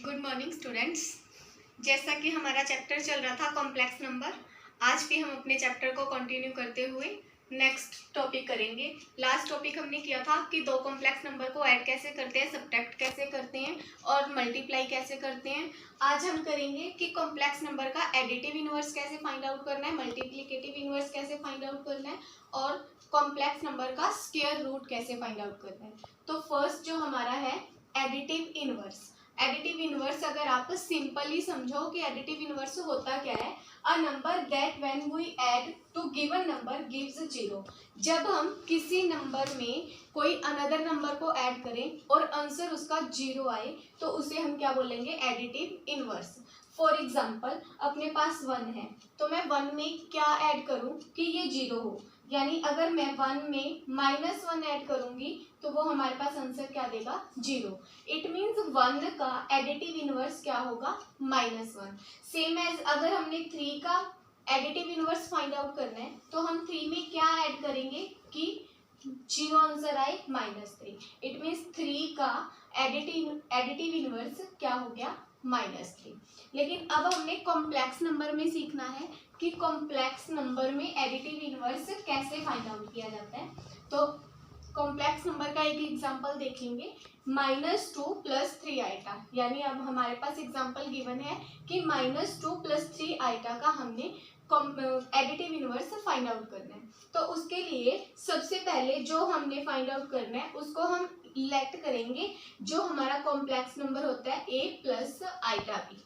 Good morning students. जैसा कि हमारा चैप्टर चल रहा था कॉम्प्लेक्स नंबर, आज भी हम अपने चैप्टर को कंटिन्यू करते हुए नेक्स्ट टॉपिक करेंगे। लास्ट टॉपिक हमने किया था कि दो कॉम्प्लेक्स नंबर को ऐड कैसे करते हैं, सब्ट्रैक्ट कैसे करते हैं और मल्टीप्लाई कैसे करते हैं। आज हम करेंगे कि कॉम्प्लेक्स नंबर का एडिटिव इनवर्स कैसे फाइंड आउट करना है, मल्टीप्लिकेटिव इनवर्स कैसे फाइंड आउट करना है और कॉम्प्लेक्स नंबर का स्क्वायर रूट कैसे फाइंड आउट करना है। तो फर्स्ट जो हमारा है एडिटिव इनवर्स। एडिटिव इनवर्स अगर आप सिंपली समझो कि एडिटिव इनवर्स होता क्या है, a number that when we add to given number gives zero. जब हम किसी नंबर में कोई अनदर नंबर को ऐड करें और आंसर उसका जीरो आए तो उसे हम क्या बोलेंगे, एडिटिव इनवर्स। फॉर एग्जाम्पल अपने पास 1 है तो मैं 1 में क्या ऐड करूं कि ये जीरो हो, यानी अगर मैं 1 में -1 ऐड करूंगी तो वो हमारे पास आंसर क्या देगा, जीरो। इट मीन्स 1 का एडिटिव इनवर्स क्या होगा, -1। सेम एज अगर हमने 3 का एडिटिव इनवर्स फाइंड आउट करना है तो हम 3 में क्या ऐड करेंगे कि जीरो आंसर आए, -3। इट मीन्स 3 का एडिटिव इनवर्स क्या हो गया, -3। लेकिन अब हमने कॉम्प्लेक्स नंबर में सीखना है कि कॉम्प्लेक्स नंबर में एडिटिव इनवर्स कैसे फाइंड आउट किया जाता है। तो कॉम्प्लेक्स नंबर का एक एग्जांपल देखेंगे, -2 + 3 आइटा। यानी अब हमारे पास एग्जांपल गिवन है कि -2 + 3 आइटा का हमने एडिटिव इनवर्स फाइंड आउट करना है। तो उसके लिए सबसे पहले जो हमने फाइंड आउट करना है उसको हम लेट करेंगे, जो हमारा कॉम्प्लेक्स नंबर होता है a + आइटा b।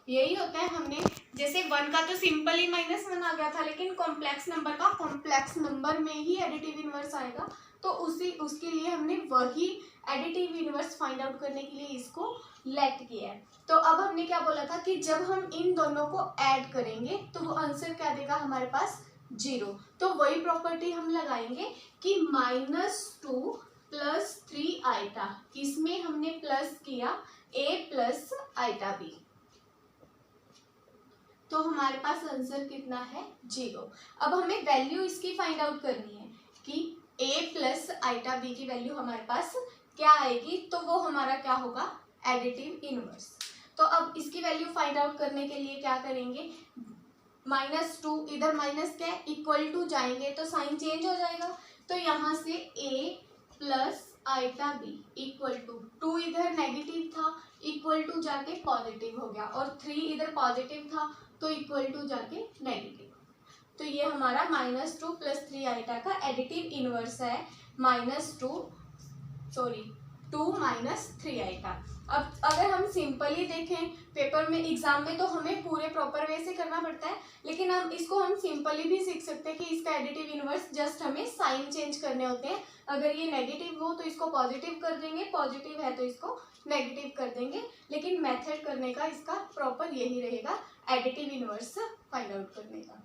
यही होता है, हमने जैसे 1 का तो सिंपल ही -1 आ गया था, लेकिन कॉम्प्लेक्स नंबर का कॉम्प्लेक्स नंबर में ही एडिटिव इनवर्स आएगा तो उसके लिए हमने वही एडिटिव इनवर्स फाइंड आउट करने के लिए इसको लेट किया है। तो अब हमने क्या बोला था कि जब हम इन दोनों को ऐड करेंगे तो वो आंसर क्या देगा हमारे पास, जीरो। तो वही प्रॉपर्टी हम लगाएंगे कि -2 + 3 आइटा, इसमें हमने प्लस किया a + आइटा b, तो हमारे पास आंसर कितना है, जीरो। अब हमें वैल्यू इसकी फाइंड आउट करनी है कि a + आइटा b की वैल्यू हमारे पास क्या आएगी, तो वो हमारा क्या होगा, एडिटिव इनवर्स। तो अब इसकी वैल्यू फाइंड आउट करने के लिए क्या करेंगे, -2 इधर माइनस क्या है, इक्वल टू जाएंगे तो साइन चेंज हो जाएगा। तो यहाँ से a + iota b equal to 2 इधर नेगेटिव था, इक्वल टू जाके पॉजिटिव हो गया, और 3 इधर पॉजिटिव था तो इक्वल टू जाके नेगेटिव। तो ये हमारा -2 + 3 आइटा का एडिटिव इनवर्स है, 2 - 3 आइटा। अब अगर हम सिंपली देखें पेपर में, एग्जाम में तो हमें पूरे प्रॉपर वे से करना पड़ता है, लेकिन हम सिंपली भी सीख सकते हैं कि इसका एडिटिव इनवर्स जस्ट हमें साइन चेंज करने होते हैं। अगर ये नेगेटिव हो तो इसको पॉजिटिव कर देंगे, पॉजिटिव है तो इसको नेगेटिव कर देंगे, लेकिन मेथड करने का इसका प्रॉपर यही रहेगा, एडिटिव इनवर्स फाइंड आउट करने का।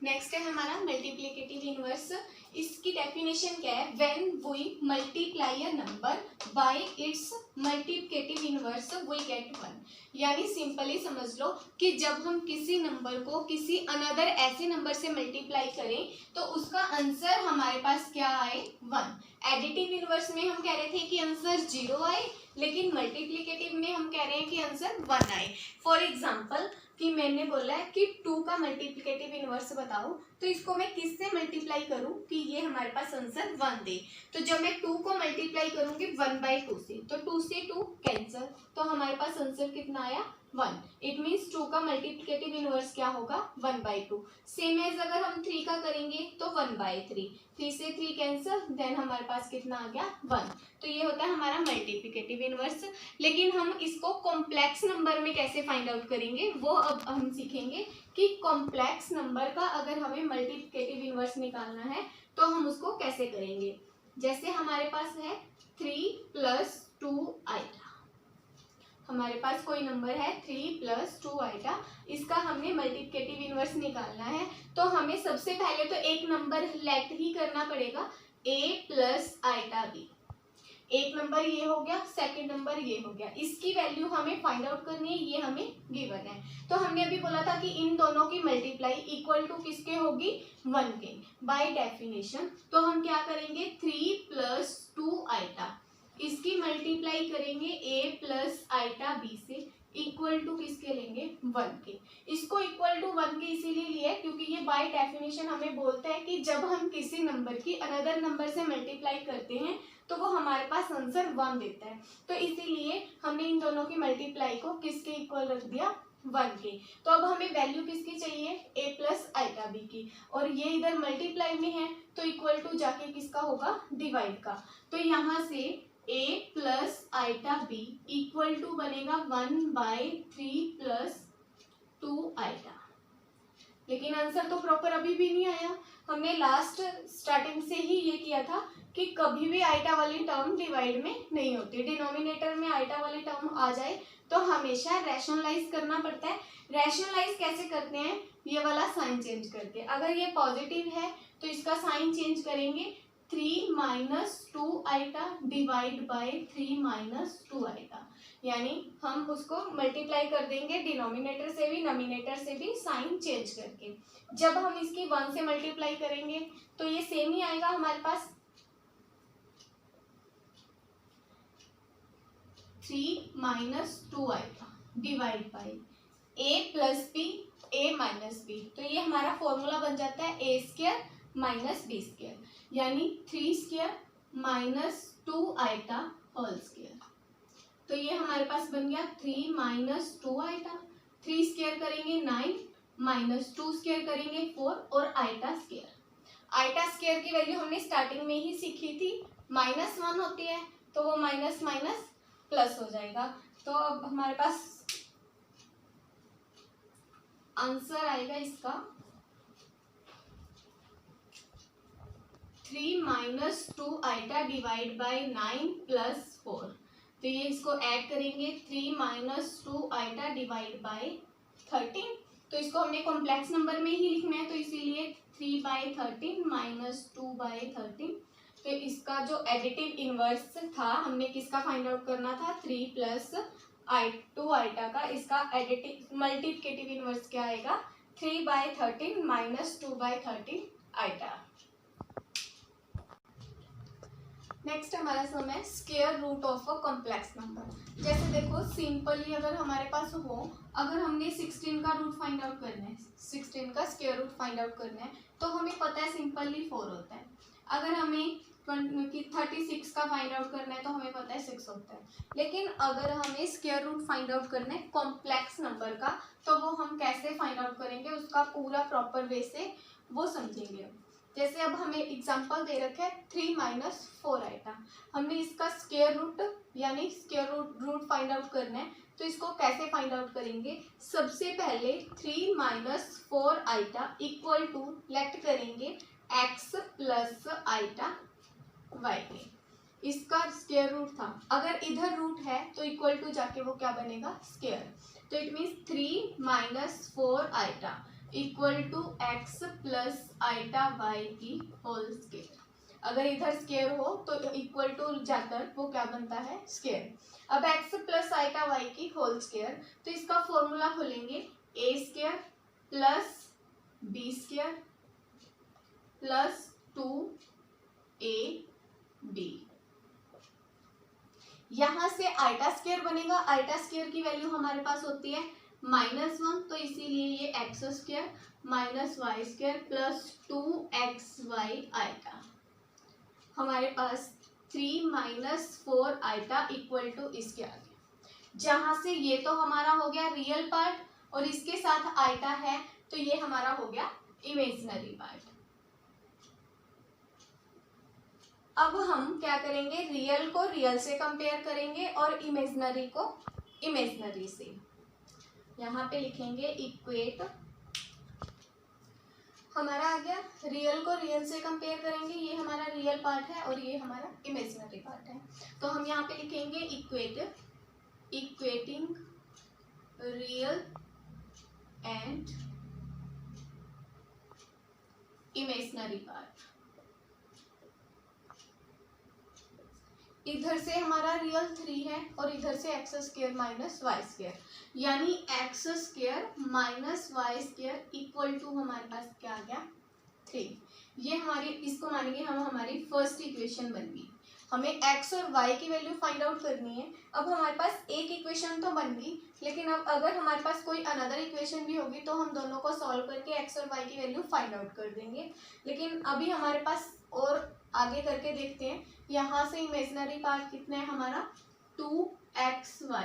नेक्स्ट है हमारा मल्टीप्लिकेटिव इनवर्स। इसकी डेफिनेशन क्या है, when we multiply a number by its multiplicative inverse we get 1। यानी सिंपली समझ लो कि जब हम किसी नंबर को किसी अनदर ऐसे नंबर से मल्टीप्लाई करें तो उसका आंसर हमारे पास क्या आए, 1। एडिटिव इनवर्स में हम कह रहे थे कि आंसर 0 आए, लेकिन मल्टीप्लिकेटिव में हम कह रहे हैं कि आंसर 1 आए। फॉर एग्जाम्पल कि मैंने बोला है कि 2 का मल्टीप्लिकेटिव इनवर्स बताओ, तो इसको मैं किससे मल्टीप्लाई करूं कि ये हमारे पास आंसर 1 दे। तो जब मैं 2 को मल्टीप्लाई करूंगी 1/2 से, तो 2 से 2 कैंसिल, तो हमारे पास आंसर कितना आया, 1। इट मीन्स 2 का मल्टीप्लिकेटिव इनवर्स क्या होगा, 1/2। सेम एज अगर हम 3 का करेंगे तो 1/3, 3 से 3 कैंसिल, देन हमारे पास कितना आ गया, 1। तो ये होता है हमारा मल्टीप्लिकेटिव इनवर्स। लेकिन हम इसको कॉम्प्लेक्स नंबर में कैसे फाइंड आउट करेंगे वो अब हम सीखेंगे कि कॉम्प्लेक्स नंबर का अगर हमें मल्टीप्लिकेटिव इनवर्स निकालना है तो हम उसको कैसे करेंगे। जैसे हमारे पास है 3 + 2 आइटा, हमारे पास कोई नंबर है 3 + 2 आइटा, इसका हमने मल्टीप्लिकेटिव इनवर्स निकालना है। तो हमें सबसे पहले तो एक नंबर लेट ही करना पड़ेगा, a + आइटा b। एक नंबर ये हो गया, सेकंड नंबर ये हो गया, इसकी वैल्यू हमें फाइंड आउट करनी है, ये हमें गिवन है। तो हमने अभी बोला था कि इन दोनों की मल्टीप्लाई इक्वल टू किसके होगी, 1 के, बाय डेफिनेशन। तो हम क्या करेंगे, 3 + 2 आइटा, इसकी मल्टीप्लाई करेंगे a + आइटा b से। इक्वल टू किसके लेंगे, 1 के। इसको इक्वल टू 1 के इसीलिए लिए क्योंकि ये बाय डेफिनेशन हमें बोलता है कि जब हम किसी नंबर की अनदर नंबर से मल्टीप्लाई करते हैं तो वो हमारे पास आंसर 1 देता है। तो इसीलिए हमने इन दोनों की मल्टीप्लाई को किसके इक्वल रख दिया, 1 के। तो अब हमें वैल्यू किसकी चाहिए, a प्लस आइटा b की, और ये इधर मल्टीप्लाई में है तो इक्वल टू जाके किसका होगा, डिवाइड का। तो यहाँ से a plus iota b equal to बनेगा 1/3 प्लस 2 आइटा। लेकिन आंसर तो प्रॉपर अभी भी नहीं आया। हमने लास्ट स्टार्टिंग से ही ये किया था कि कभी भी आइटा वाली टर्म डिवाइड में नहीं होती। डिनोमिनेटर में आइटा वाली टर्म आ जाए तो हमेशा रैशनलाइज करना पड़ता है। रैशनलाइज कैसे करते हैं, ये वाला साइन चेंज करके। अगर ये पॉजिटिव है तो इसका साइन चेंज करेंगे, 3 minus 2 iota divide by 3 minus 2 iota, यानी हम उसको मल्टीप्लाई कर देंगे डिनोमिनेटर से भी नोमिनेटर से भी साइन चेंज करके। जब हम इसकी 1 से मल्टीप्लाई करेंगे तो ये सेम ही आएगा हमारे पास, 3 माइनस 2 आएगा divide by a plus B a minus B. तो ये हमारा फॉर्मूला बन जाता है a square minus B square, यानी 3 square minus 2 iota whole square. तो ये हमारे पास बन गया 3 माइनस 2 आइटा, 3 स्क्वायर करेंगे 9 माइनस 2 स्क्वायर करेंगे 4 और आइटा स्क्वायर। आइटा स्क्वायर की वैल्यू हमने स्टार्टिंग में ही सीखी थी, -1 होती है तो वो माइनस माइनस प्लस हो जाएगा। तो अब हमारे पास आंसर आएगा इसका 3 minus 2 iota divide by 9 plus 4। तो ये इसको ऐड करेंगे, 3 माइनस 2 आइटा डिवाइड बाई 13। तो इसको हमने कॉम्प्लेक्स नंबर में ही लिखना है तो इसीलिए 3/13 माइनस 2/13। तो इसका जो एडिटिव इनवर्स था हमने किसका फाइंड आउट करना था, 3 प्लस 2 आइटा का। इसका एडिटिव मल्टीप्लिकेटिव इनवर्स क्या आएगा, 3/13 माइनस 2/13 आइटा। नेक्स्ट हमारा सम है square root of a complex number. जैसे देखो सिंपली अगर हमारे पास हो, अगर हमने 16 का रूट फाइंड आउट करना है, 16 का स्क्वायर रूट फाइंड आउट करना है तो हमें पता है सिंपली 4 होता है। अगर हमें 36 का फाइंड आउट करना है तो हमें पता है 6 होता है। लेकिन अगर हमें स्क्वायर रूट फाइंड आउट करना है कॉम्प्लेक्स नंबर का तो वो हम कैसे फाइंड आउट करेंगे, उसका पूरा प्रॉपर वे से वो समझेंगे। जैसे अब हमें एग्जांपल दे रखा है 3 माइनस 4 आइटा, हमने इसका स्क्वायर रूट यानी स्क्वायर रूट फाइंड आउट करना है तो इसको कैसे फाइंड आउट करेंगे। सबसे पहले 3 minus 4 iota equal to let करेंगे x प्लस आइटा y के। इसका स्क्वायर रूट था, अगर इधर रूट है तो इक्वल टू जाके वो क्या बनेगा, स्क्वायर। तो it means 3 minus 4 iota equal to x plus iota y की होल स्क्वायर। अगर इधर स्क्वायर हो तो इक्वल टू जाकर वो क्या बनता है, स्क्वायर। अब x प्लस आइटा y की होल स्क्वायर, तो इसका फॉर्मूला खोलेंगे a square plus b square plus 2ab। यहाँ से आइटा स्क्वायर बनेगा, आइटा स्क्वायर की वैल्यू हमारे पास होती है -1, तो इसीलिए ये X square minus Y square plus 2xy iota. हमारे पास 3 माइनस 4 आइटा इक्वल टू इसके आगे। जहाँ से ये तो हमारा हो गया रियल पार्ट और इसके साथ आइटा है तो ये हमारा हो गया इमेजिनरी पार्ट। अब हम क्या करेंगे, रियल को रियल से कंपेयर करेंगे और इमेजिनरी को इमेजिनरी से। यहाँ पे लिखेंगे इक्वेट, हमारा आ गया रियल को रियल से कंपेयर करेंगे, ये हमारा रियल पार्ट है और ये हमारा इमेजिनरी पार्ट है। तो हम यहाँ पे लिखेंगे equating real and imaginary part. इधर से हमारा रियल 3 है और इधर से x square minus Y square, यानी x square minus Y square equal to हमारे पास क्या आ गया, 3। ये हमारी, इसको मानेंगे हम हमारी फर्स्ट इक्वेशन बन गई। हमें एक्स और वाई की वैल्यू फाइंड आउट करनी है। अब हमारे पास एक इक्वेशन तो बन गई, लेकिन अब अगर हमारे पास कोई अनदर इक्वेशन भी होगी तो हम दोनों को सॉल्व करके एक्स और वाई की वैल्यू फाइंड आउट कर देंगे। लेकिन अभी हमारे पास और आगे करके देखते हैं। यहाँ से इमेजिनरी पार्ट कितना है हमारा 2xy,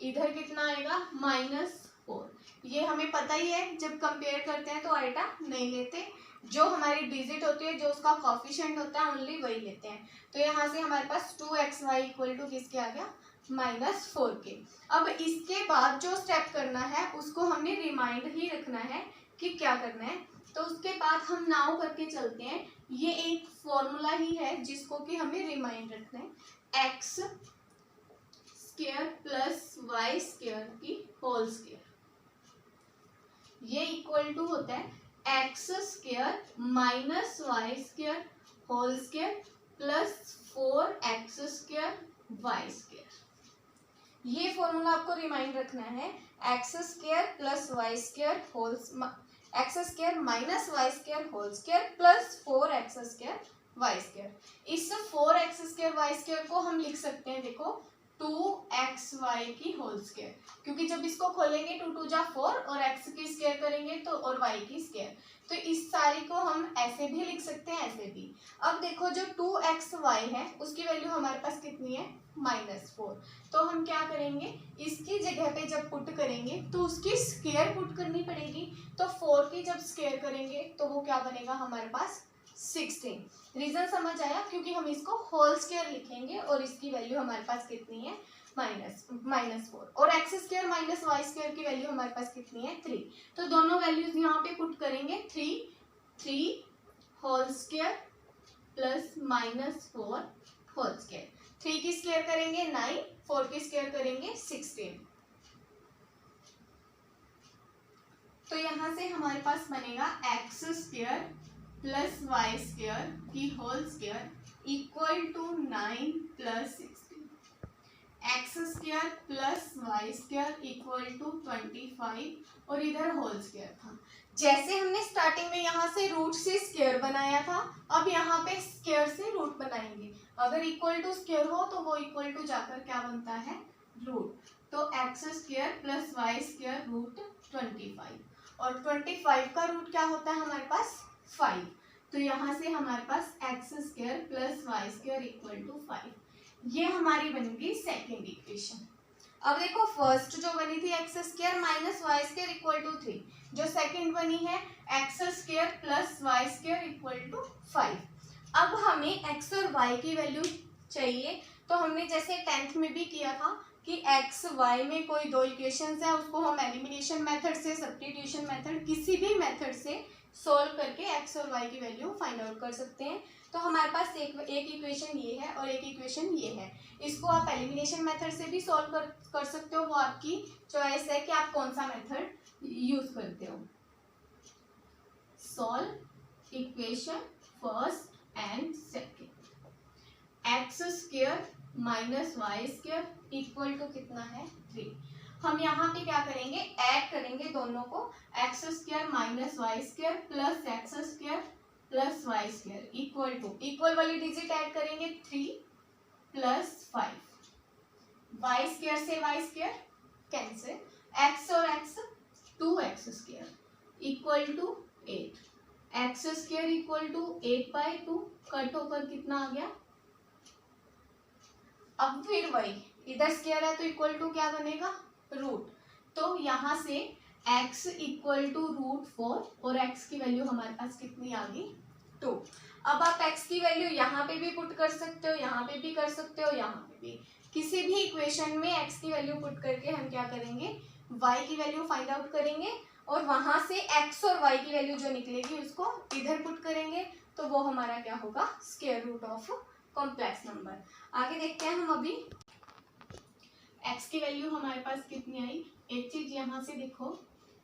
इधर कितना आएगा -4। ये हमें पता ही है, जब कंपेयर करते हैं तो आइटा नहीं लेते, जो हमारी डिजिट होती है, जो उसका कोफिशिएंट होता है, ओनली वही लेते हैं। तो यहाँ से हमारे पास 2xy इक्वल टू किसके आ गया, -4 के। अब इसके बाद जो स्टेप करना है उसको हमने रिमाइंड ही रखना है कि क्या करना है। तो उसके बाद हम नाउ करके चलते हैं। ये एक फॉर्मूला ही है जिसको कि हमें रिमाइंड रखना है, X square plus Y square की होल स्क्वायर, ये इक्वल टू होता है X square minus Y square whole square plus 4x square Y square. ये फॉर्मूला आपको रिमाइंड रखना है, X square plus Y square whole X square minus Y square whole square plus 4x square Y square. इस 4x square Y square को हम लिख सकते हैं, देखो 2xy की होल स्क्वायर, क्योंकि जब इसको खोलेंगे 2 2 जा 4 और x की स्क्वायर करेंगे तो और y की स्क्वायर, तो इस सारी को हम ऐसे भी लिख सकते हैं, ऐसे भी। अब देखो जो 2xy है उसकी वैल्यू हमारे पास कितनी है, -4। तो हम क्या करेंगे, इसकी जगह पे जब पुट करेंगे तो उसकी स्क्वायर पुट करनी पड़ेगी। तो 4 की जब स्क्वायर करेंगे तो वो क्या बनेगा हमारे पास 16। रीजन समझ आया, क्योंकि हम इसको होल स्क्वायर लिखेंगे और इसकी वैल्यू हमारे पास कितनी है, -4, और X square minus Y square की वैल्यू हमारे पास कितनी है 3। तो दोनों वैल्यूज यहाँ पे पुट करेंगे, 3 whole square plus -4 whole square. 3 की स्क्वायर करेंगे 9, 4 की स्क्वायर करेंगे 16। तो यहाँ से हमारे पास बनेगा x square plus Y square की whole square equal to 9 plus 16, x square plus Y square equal to 25 और इधर होल स्क्वायर था। जैसे हमने स्टार्टिंग में यहाँ से रूट से स्क्वायर बनाया था, अब यहाँ पे स्क्वायर से रूट बनाएंगे। अगर इक्वल टू स्क्वायर हो तो वो इक्वल टू जाकर क्या बनता है, रूट। तो X square plus Y square root 25, और 25 का रूट क्या होता है हमारे पास 5। तो यहाँ से हमारे पास x square plus Y square equal to 5, ये हमारी बनेगी सेकेंड इक्वेशन। अब देखो फर्स्ट जो बनी थी X square minus Y square equal to 3, जो सेकेंड बनी है X square plus Y square equal to 5। अब हमें एक्स और वाई की वैल्यू चाहिए, तो हमने जैसे 10th में भी किया था कि एक्स वाई में कोई दो इक्वेशंस है, उसको हम एलिमिनेशन मेथड से, सब्स्टिट्यूशन मेथड, किसी भी मेथड से सोल्व करके एक्स और वाई की वैल्यू फाइंड आउट कर सकते हैं। तो हमारे पास एक इक्वेशन ये है और एक इक्वेशन ये है। इसको आप एलिमिनेशन मेथड से भी सोल्व कर सकते हो, वो आपकी चॉइस है कि आप कौन सा मेथड यूज करते हो। Solve equation first and second, X square minus Y square equal to कितना है 3। हम यहाँ पे क्या करेंगे, ऐड करेंगे दोनों को, x square minus Y square plus x square plus Y square equal to, equal वाली डिजिट ऐड करेंगे 3 प्लस 5, वाई स्क्वायर से वाई स्क्वायर कैंसिल, एक्स और x 2x square equal to 8, x square equal to 8/2 cut होकर कितना आ गया। अब फिर वही, इधर स्क्वायर है तो इक्वल टू क्या बनेगा, रूट। तो यहाँ से x इक्वल टू √4 और x की वैल्यू हमारे पास कितनी आ गई 2। अब आप x की वैल्यू यहाँ पे भी पुट कर सकते हो, यहाँ पे भी कर सकते हो, यहाँ पे भी, किसी भी इक्वेशन में x की वैल्यू पुट करके हम क्या करेंगे, y की वैल्यू फाइंड आउट करेंगे और वहां से x और y की वैल्यू जो निकलेगी उसको इधर पुट करेंगे, तो वो हमारा क्या होगा, square root of complex number. आगे देखते हैं हम अभी। x की वैल्यू हमारे पास कितनी आई, एक चीज यहाँ से देखो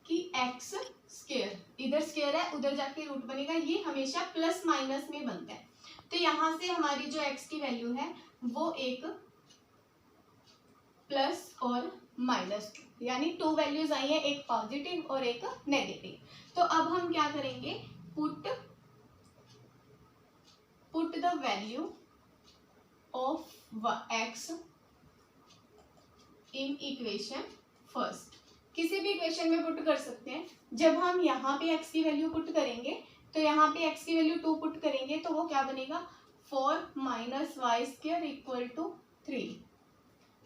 कि x स्क्वायर, इधर स्क्वायर है उधर जाके रूट बनेगा, ये हमेशा प्लस माइनस में बनता है। तो यहाँ से हमारी जो x की वैल्यू है वो एक प्लस और -2, यानी 2 वैल्यूज आई है, एक पॉजिटिव और एक नेगेटिव। तो अब हम क्या करेंगे, put the value of x in equation first. किसी भी इक्वेशन में पुट कर सकते हैं। जब हम यहाँ पे x की वैल्यू पुट करेंगे तो यहाँ पे x की वैल्यू 2 पुट करेंगे तो वो क्या बनेगा 4 minus Y square equal to 3।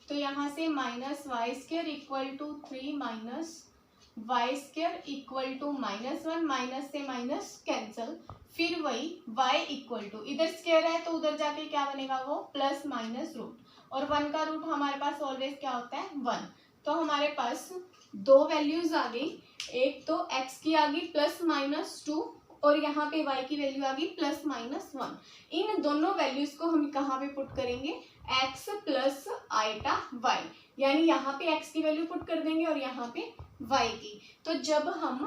तो यहाँ से minus Y square equal to 3 minus Y square equal to -1, minus से माइनस कैंसल, फिर वही y इक्वल टू, इधर स्क्वायर है तो उधर जाके क्या बनेगा वो प्लस माइनस रूट, और 1 का रूट हमारे पास ऑलवेज क्या होता है 1। तो हमारे पास दो वैल्यूज आ गई, एक तो x की आ गई +-2 और यहाँ पे y की वैल्यू आ गई +-1। इन दोनों वैल्यूज को हम कहाँ पे पुट करेंगे x प्लस आइटा y, यानी यहाँ पे x की वैल्यू पुट कर देंगे और यहाँ पे y की। तो जब हम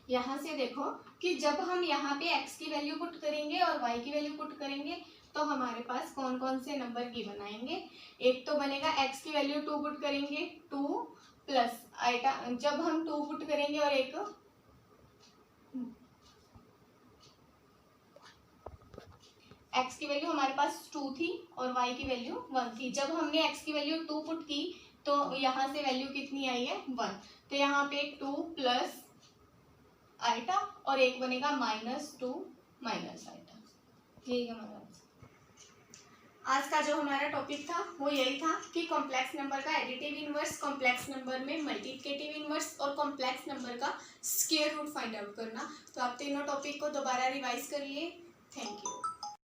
यहाँ से देखो कि जब हम यहाँ पे x की वैल्यू पुट करेंगे और y की वैल्यू पुट करेंगे तो हमारे पास कौन कौन से नंबर गिवन आएंगे। एक तो बनेगा x की वैल्यू 2 पुट करेंगे 2 प्लस आइटा, जब हम 2 पुट करेंगे और एक x की वैल्यू हमारे पास 2 थी और y की वैल्यू 1 थी। जब हमने x की वैल्यू 2 पुट की तो यहाँ से वैल्यू कितनी आई है 1। तो यहाँ पे 2 प्लस आइटा और एक बनेगा -2 माइनस आइटा। यही हमारा आज का जो हमारा टॉपिक था वो यही था कि कॉम्प्लेक्स नंबर का एडिटिव इनवर्स, कॉम्प्लेक्स नंबर में मल्टीप्लिकेटिव इनवर्स और कॉम्प्लेक्स नंबर का स्क्वायर रूट फाइंड आउट करना। तो आप तीनों टॉपिक को दोबारा रिवाइज कर लिए। Thank you.